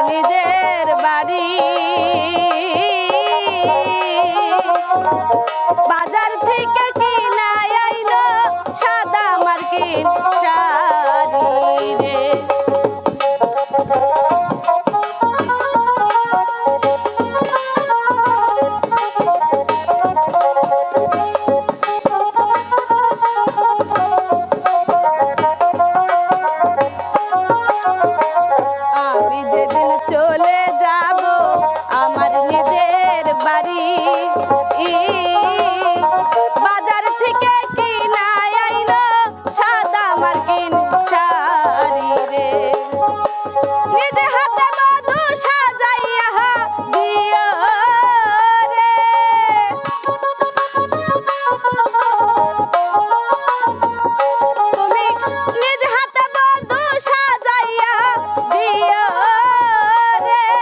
নিজের বাড়ি বাজার থেকে কিনা আইলো সাদা মার্কিন শাড়ি রে চলে যাব আমার নিজের বাড়ি বাজার থেকে কিনা আইলো সাদা মার্কিন শাড়ি রে নিজে হাতে মধু সাজাইয়া দিও রে তুমি নিজে হাতে মধু সাজাইয়া দিও রে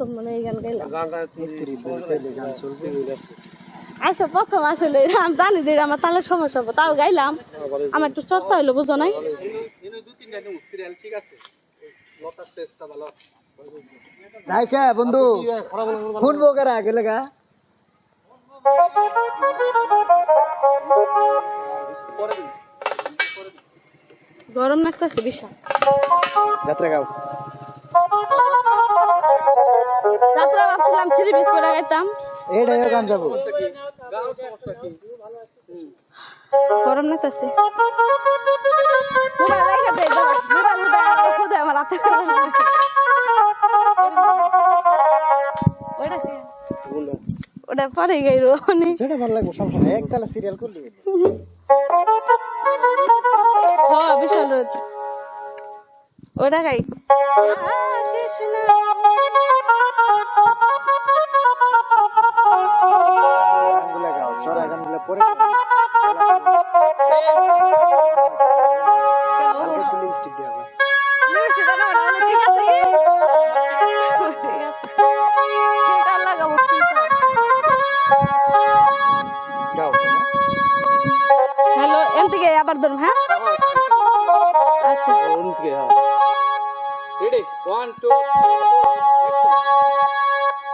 প্রথম মানে এই গান গাইলাম। গান চলবে আচ্ছা প্রথম আসলে আমি জানি যে এটা আমার তালের সমস্যা হবে, তাও গাইলাম। আমার একটু চর্চা হইলো, বুঝো নাই? যাই কে বন্ধু শুনবো কারা গেলে গা গরম লাগতেছে বিশাল। যাত্রা গাও যাত্রা ভাবছিলাম 3 পিস করে গাইতাম। এইটাই গান যাবো গরম লাগতেছে। মোবাইল রাইখা দে, মোবাইল খুদে আমার হাতে। ওইটা কি? ওটা পরে গাইরো নি। যেটা ভালো লাগবে সমস্যা নাই, এককালে সিরিয়াল করলি হ্যাঁ বিশাল রোদ। ওটা গাই। কৃষ্ণ গানগুলো গাও, চড়া গানগুলো পরে হালকা লিপস্টিক দিয়ে গাও। লিখছি দাও না, ঠিক আছে কি? ঠিক আছে। এটা লাগাবো ফিল্টার। গাও হ্যালো এমতিকে আবার ধরুন। হ্যাঁ আচ্ছা Ready? 1, 2, 3, 4.